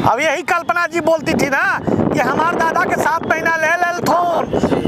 अब यही कल्पना जी बोलती थी ना कि हमारे दादा के 7 महीना ले थो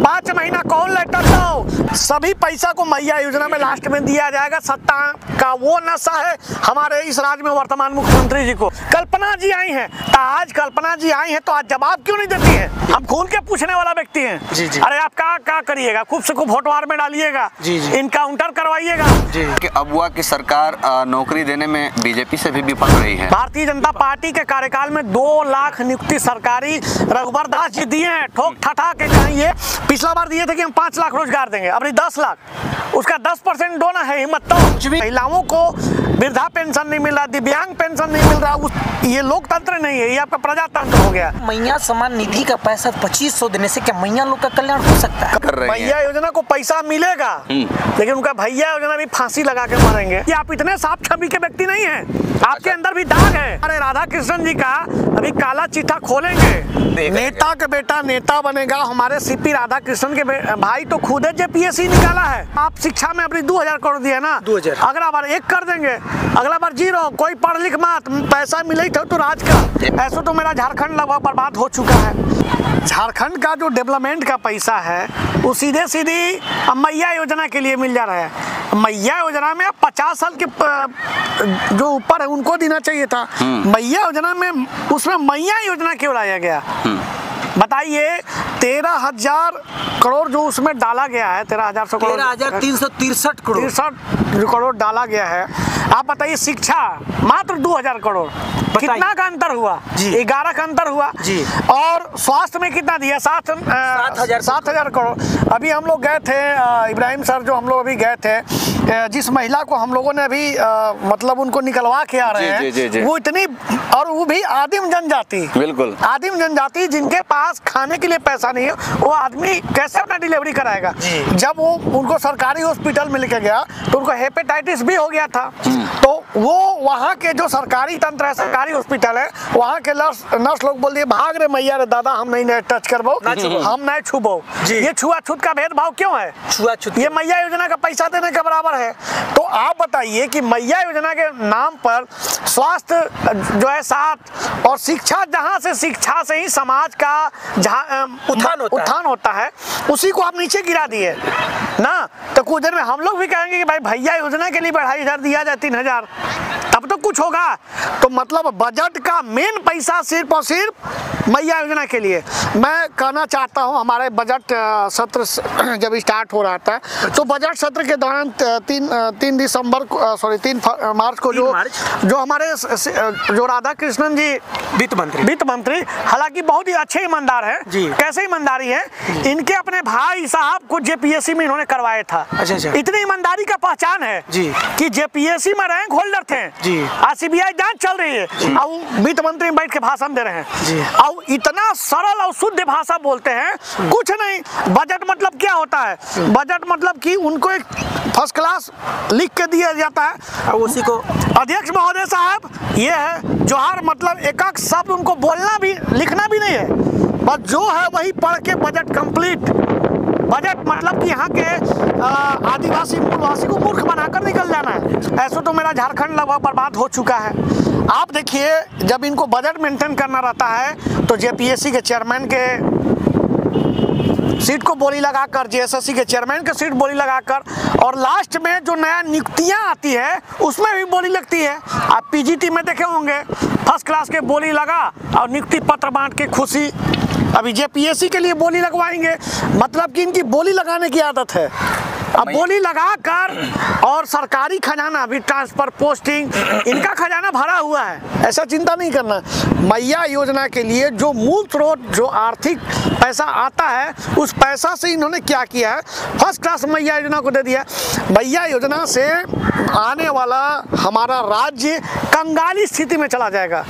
5 महीना कौन लेटर दो, सभी पैसा को मैया योजना में लास्ट में दिया जाएगा। सत्ता का वो नशा है हमारे इस राज्य में वर्तमान मुख्यमंत्री जी को। कल्पना जी आई हैं तो आज कल्पना जी आई हैं तो आज जवाब क्यों नहीं देती हैं? हम खून के पूछने वाला व्यक्ति हैं। जी जी। अरे आप क्या करिएगा? खूब से खूब वोटवार में डालिएगा, इनकाउंटर करवाइएगा। कि अबुआ की सरकार नौकरी देने में बीजेपी से भी विफल रही है। भारतीय जनता पार्टी के कार्यकाल में 2 लाख नियुक्ति सरकारी रघुवर दास जी दिए हैं, ठोक ठठा के कहिए। पिछला बार दिए थे कि हम 5 लाख रोजगार देंगे, अब 10 लाख, उसका 10% डोना है हिम्मत। तो महिलाओं को वृद्धा पेंशन नहीं मिल रहा, दिव्यांग पेंशन नहीं मिल रहा, ये लोकतंत्र नहीं है, ये आपका प्रजातंत्र हो गया। मैया सम्मान निधि का पैसा 2500 देने से क्या मैया लोग का कल्याण हो सकता है? मैया योजना को पैसा मिलेगा, लेकिन उनका भैया योजना भी फांसी लगा के मरेंगे। कि आप इतने साफ छवि के व्यक्ति नहीं हैं, आपके अंदर भी दाग है। अरे राधा कृष्णन जी का अभी काला चिट्ठा खोलेंगे। नेता का बेटा नेता बनेगा। हमारे सीपी राधा कृष्णन के भाई तो खुद जेपीएससी निकाला है। आप शिक्षा में अपनी 2000 करोड़ दिया ना, 2000 अगला बार 1 कर देंगे, अगला बार 0। कोई पढ़ लिख मत, पैसा मिले तो राज का। ऐसा तो मेरा झारखंड लगभग बर्बाद हो चुका है। झारखंड का जो डेवलपमेंट का पैसा है वो सीधे सीधी मैया योजना के लिए मिल जा रहा है। मैया योजना में 50 साल के जो ऊपर है उनको देना चाहिए था। मैया योजना में उसमें मैया योजना क्यों लाया गया? बताइए, 13,000 करोड़ जो उसमें डाला गया है, 13,363 करोड़ 63 करोड़ डाला गया है। आप बताइए, शिक्षा मात्र 2,000 करोड़, कितना का अंतर हुआ? 11 का अंतर हुआ जी। और स्वास्थ्य में कितना दिया? 7,000 करोड़। अभी हम लोग गए थे, इब्राहिम सर जो हम लोग अभी गए थे, जिस महिला को हम लोगों ने अभी मतलब उनको निकलवा के आ रहे हैं, वो इतनी, और वो भी आदिम जनजाति, बिल्कुल आदिम जनजाति जिनके पास खाने के लिए पैसा नहीं है, वो आदमी कैसे अपना डिलीवरी कराएगा? जब वो उनको सरकारी हॉस्पिटल में लेके गया तो उनको हेपेटाइटिस भी हो गया था। तो वो वहाँ के जो सरकारी तंत्र है, सरकारी हॉस्पिटल है, वहाँ के नर्स लोग बोल दिए, भाग रे मैया रे दादा, हम नहीं टच करबो, हम नहीं छूबो। ये छुआछूत का भेदभाव क्यों है? छुआछूत ये मैया योजना का पैसा देने के बराबर है। तो आप बताइए कि मैया योजना के नाम पर स्वास्थ्य जो है साथ, और शिक्षा, जहाँ से शिक्षा से ही समाज का उत्थान होता है, उसी को आप नीचे गिरा दिए ना। तो कुछ देर में हम लोग भी कहेंगे कि भाई भैया योजना के लिए 2,500 दिया जाए, 3,000, तब तो कुछ होगा। तो मतलब बजट का मेन पैसा सिर्फ और सिर्फ मैया योजना के लिए। मैं कहना चाहता हूं, हमारे बजट सत्र जब स्टार्ट हो रहा था तो बजट सत्र के दौरान 3 मार्च को जो हमारे जो राधा कृष्णन जी वित्त मंत्री, हालांकि बहुत ही अच्छे ईमानदार हैं। कैसे ईमानदारी है? इनके अपने भाई साहब को जेपीएससी में इन्होंने करवाया था। इतनी ईमानदारी का पहचान है कि जेपीएससी में रैंक होल्डर थे, आज सीबीआई जांच चल रही है और वित्त मंत्री बैठ के भाषण दे रहे हैं और इतना सरल और शुद्ध भाषा बोलते हैं। कुछ नहीं, बजट मतलब क्या होता है? बजट मतलब कि उनको एक फर्स्ट क्लास लिख के दिया जाता है और उसी को अध्यक्ष महोदय साहब, ये है जोहार, मतलब एक शब्द उनको बोलना भी लिखना भी नहीं है, बस जो है वही पढ़ के बजट कंप्लीट। बजट मतलब कि यहाँ के आदिवासी मूलवासी को मूर्ख बनाकर निकल जाना है। ऐसा तो मेरा झारखंड लगभग बर्बाद हो चुका है। आप देखिए, जब इनको बजट मेंटेन करना रहता है तो जेपीएससी के चेयरमैन के सीट को बोली लगाकर, जेएसएससी के चेयरमैन के सीट बोली लगाकर, और लास्ट में जो नया नियुक्तियां आती है उसमें भी बोली लगती है। आप पीजीटी में देखे होंगे, फर्स्ट क्लास के बोली लगा और नियुक्ति पत्र बांट के खुशी। अभी जेपीएससी के लिए बोली लगवाएंगे, मतलब कि इनकी बोली लगाने की आदत है। अब बोली लगाकर, और सरकारी खजाना भी, ट्रांसफर, पोस्टिंग, इनका खजाना भरा हुआ है, ऐसा चिंता नहीं करना। मैया योजना के लिए जो मूल स्रोत, जो आर्थिक पैसा आता है, उस पैसा से इन्होंने क्या किया है? फर्स्ट क्लास मैया योजना को दे दिया। मैया योजना से आने वाला हमारा राज्य कंगाली स्थिति में चला जाएगा।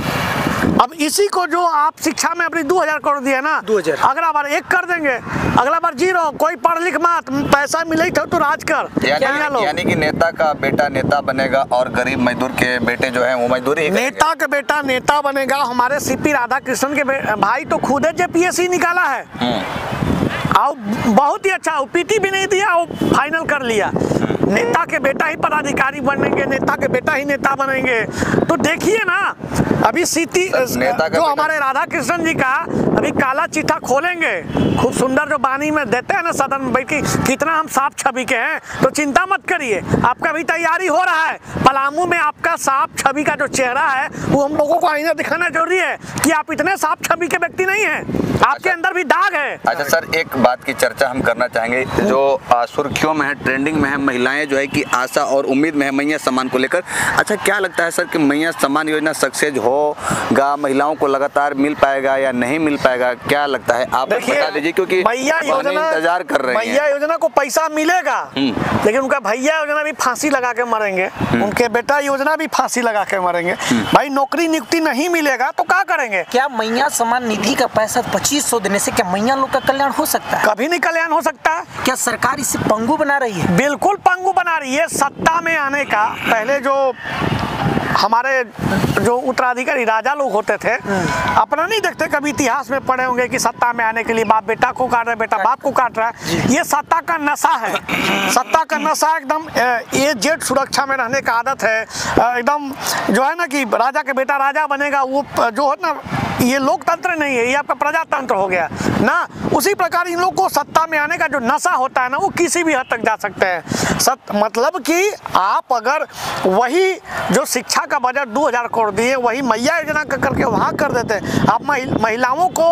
अब इसी को जो आप शिक्षा में अपनी 2,000 करोड़ दिया ना, 2000, अगला बार 1 कर देंगे, अगला बार 0। कोई पढ़ लिख मत, पैसा मिले तो राज कर। यानी कि नेता का बेटा नेता बनेगा और गरीब मजदूर के बेटे जो है वो मजदूरी। नेता का बेटा नेता बनेगा। हमारे सीपी राधा कृष्णन के भाई तो खुद जेपीएससी निकाला है और बहुत ही अच्छा, पीटी भी नहीं दिया और फाइनल कर लिया। नेता के बेटा ही पदाधिकारी बनेंगे, नेता के बेटा ही नेता बनेंगे। तो देखिए ना, अभी सीटी जो हमारे राधा कृष्णन जी का अभी काला चिट्ठा खोलेंगे, खूब सुंदर जो बानी में देते हैं ना सदन में बैठ के, कितना हम साफ छवि के हैं। तो चिंता मत करिए, आपका भी तैयारी हो रहा है। पलामू में आपका साफ छवि का जो चेहरा है वो हम लोगों को आईना दिखाना जरूरी है कि आप इतने साफ छवि के व्यक्ति नहीं हैं, आपके अंदर भी दाग है। अच्छा सर, एक बात की चर्चा हम करना चाहेंगे जो सुर्खियों में है, ट्रेंडिंग में है, महिलाएं जो है कि आशा और उम्मीद में है मैया सम्मान को लेकर। अच्छा, क्या लगता है सर कि मैया सम्मान योजना सक्सेस होगा, महिलाओं को लगातार मिल पाएगा या नहीं मिल पाएगा, क्या लगता है आप बता दीजिए, क्योंकि मैया योजना इंतजार कर रहे हैं। मैया योजना को पैसा मिलेगा, लेकिन उनका भैया योजना भी फांसी लगा के मरेंगे, उनके बेटा योजना भी फांसी लगा के मरेंगे। भाई नौकरी नियुक्ति नहीं मिलेगा तो क्या करेंगे? क्या मैया सम्मान निधि का पैसा 2500 देने से क्या मैया लोग का कल्याण हो सकता है? कभी नहीं कल्याण हो सकता। क्या सरकार इसे पंगु बना रही है? बिल्कुल पंगु बना रही है। सत्ता में आने का पहले जो हमारे जो उत्तराधिकारी राजा लोग होते थे, अपना नहीं देखते, कभी इतिहास में पढ़े होंगे कि सत्ता में आने के लिए बाप बेटा को काट रहा है, बेटा बाप को काट रहा है। ये सत्ता का नशा है, सत्ता का नशा एकदम ये जेट सुरक्षा में रहने का आदत है एकदम, जो है ना कि राजा के बेटा राजा बनेगा, वो जो है ना, ये लोकतंत्र नहीं है, ये आपका प्रजातंत्र हो गया ना। उसी प्रकार इन लोग को सत्ता में आने का जो नशा होता है ना, वो किसी भी हद तक जा सकते हैं। मतलब कि आप अगर वही जो शिक्षा का बजट 2000 करोड़ दिए, वही मैया योजना करके वहाँ कर देते हैं। आप महिलाओं को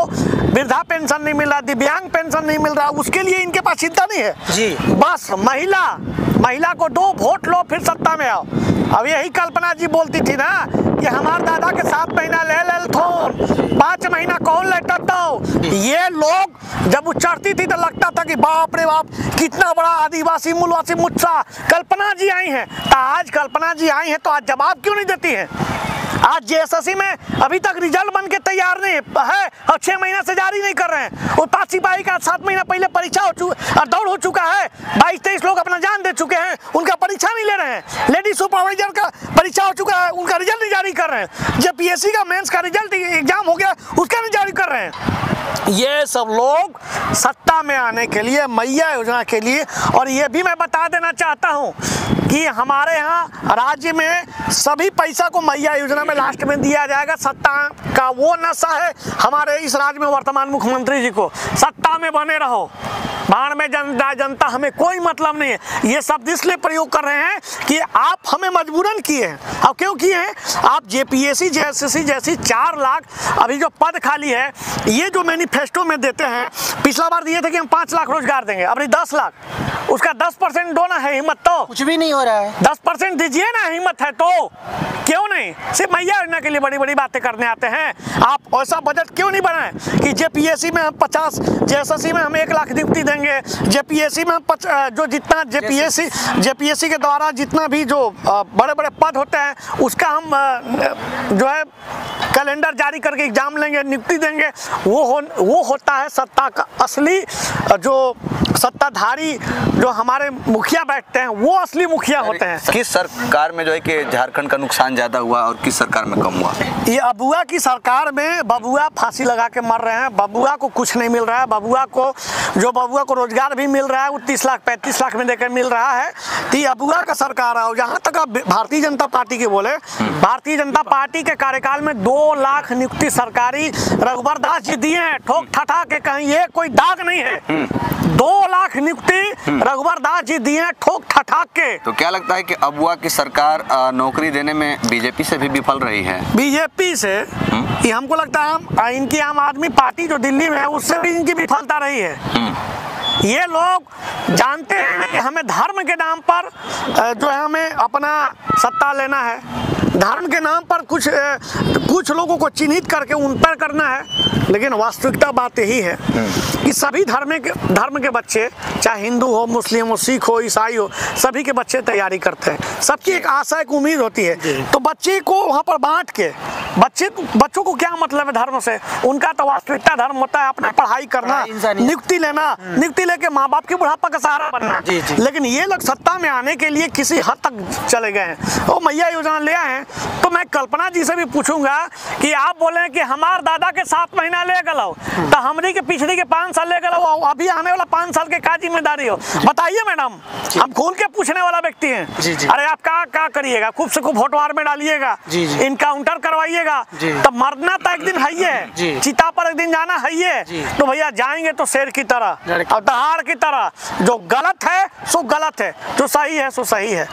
वृद्धा पेंशन नहीं मिल रहा, दिव्यांग पेंशन नहीं मिल रहा, उसके लिए इनके पास चिंता नहीं है जी। बस महिला को 2 वोट लो फिर सत्ता में आओ। अब यही कल्पना जी बोलती थी ना कि हमारे दादा के 7 महीना ले थो, 5 महीना कौन लेटता हो। ये लोग जब उच्चरती थी तो लगता था कि बाप रे बाप कितना बड़ा आदिवासी मूलवासी मुझसा कल्पना जी आई हैं। तो आज कल्पना जी आई हैं तो आज जवाब क्यों नहीं देती हैं? आज जेएसएससी में अभी तक रिजल्ट बन के तैयार नहीं है और 6 महीना से जारी नहीं कर रहे हैं। और 5 सिपाही का 7 महीना पहले परीक्षा और दौड़ हो चुका है, 22-23 लोग अपना जान दे चुके हैं, उनका परीक्षा नहीं ले रहे हैं। लेडी सुपरवाइजर का परीक्षा हो चुका है, उनका रिजल्ट नहीं जारी कर रहे हैं। जब पीएससी का मेंस का रिजल्ट एग्जाम हो गया, उसका नहीं जारी कर रहे हैं। ये सब लोग सत्ता में आने के लिए, मैया योजना के लिए। और ये भी मैं बता देना चाहता हूँ कि हमारे यहाँ राज्य में सभी पैसा को मैया योजना में लास्ट में दिया जाएगा। सत्ता का वो नशा है हमारे इस राज्य में वर्तमान मुख्यमंत्री जी को, सत्ता में बने रहो, बाढ़ में जनता हमें कोई मतलब नहीं है। ये शब्द इसलिए प्रयोग कर रहे हैं कि आप हमें मजबूरन किए हैं। अब क्यों किए हैं? आप जेपीएससी जेएसएससी जैसी 4 लाख अभी जो पद खाली है, ये जो मैनिफेस्टो में देते हैं, पिछला बार दिए थे कि हम 5 लाख रोजगार देंगे, अब 10 लाख, उसका 10% दो ना है हिम्मत तो कुछ भी नहीं हो रहा है। 10% दीजिए ना, हिम्मत है तो क्यों नहीं? सिर्फ मैया योजना के लिए बड़ी बड़ी बातें करने आते हैं आप। ऐसा बजट क्यों नहीं बनाए कि जेपीएससी में हम 50, जेएसएससी में हम 1 लाख नियुक्ति देंगे, जेपीएससी में जो जितना जेपीएससी के द्वारा जितना भी जो बड़े बड़े पद होते हैं उसका हम जो है कैलेंडर जारी करके एग्जाम लेंगे, नियुक्ति देंगे। वो होता है सत्ता का असली, जो सत्ताधारी जो हमारे मुखिया बैठते हैं वो असली मुखिया होते हैं। किस सरकार में जो है कि झारखंड का नुकसान ज्यादा हुआ और किस सरकार में कम हुआ? ये अबुआ की सरकार में बबुआ फांसी लगा के मर रहे हैं, बबुआ को कुछ नहीं मिल रहा है। बबुआ को रोजगार भी मिल रहा है, वो 30 लाख 35 लाख में देकर मिल रहा है। तो ये अबुआ का सरकार है। जहाँ तक आप भारतीय जनता पार्टी के बोले, भारतीय जनता पार्टी के कार्यकाल में 2 लाख नियुक्ति सरकारी रघुवर दास जी दिए हैं, ठोक ठठा के, कहीं ये कोई दाग नहीं है। 2 लाख नियुक्ति रघुवर दास जी दिए हैं ठोक ठठा के। तो क्या लगता है कि अबुआ की सरकार नौकरी देने में बीजेपी से भी विफल रही है? बीजेपी से ये हमको लगता है इनकी आम आदमी पार्टी जो दिल्ली में है उससे भी इनकी विफलता रही है। ये लोग जानते हैं कि हमें धर्म के नाम पर जो है हमें अपना सत्ता लेना है, धर्म के नाम पर कुछ लोगों को चिन्हित करके उन पर करना है। लेकिन वास्तविकता बात यही है कि सभी धर्म के बच्चे, चाहे हिंदू हो, मुस्लिम हो, सिख हो, ईसाई हो, सभी के बच्चे तैयारी करते हैं। सबकी एक आशा, एक उम्मीद होती है। तो बच्चे को वहाँ पर बांट के बच्चों को क्या मतलब है धर्म से? उनका तो वास्तविकता धर्म होता है अपना पढ़ाई करना, नियुक्ति लेना, नियुक्ति लेके माँ बाप की बुढ़ापा का सहारा बनना। लेकिन ये लोग सत्ता में आने के लिए किसी हद तक चले गए हैं। वो मैया योजना ले आए हैं, तो मैं कल्पना जी से भी पूछूंगा कि आप बोले कि हमार दादा के 7 महीना ले गलो, तो हमरी के पिछड़ी के 5 साल ले गलो, अभी आने वाला 5 साल के का जिम्मेदारी हो? बताइए मैडम, हम खुल के पूछने वाला व्यक्ति हैं। अरे आप क्या करिएगा? खूब से खूब वोटवार में डालिएगा, इनकाउंटर करवाइएगा, तो मरना तो एक दिन है ही है, चिता पर एक दिन जाना है ही है। तो भैया जाएंगे तो शेर की तरह और दहाड़ की तरह। जो गलत है सो गलत है, जो सही है सो सही है।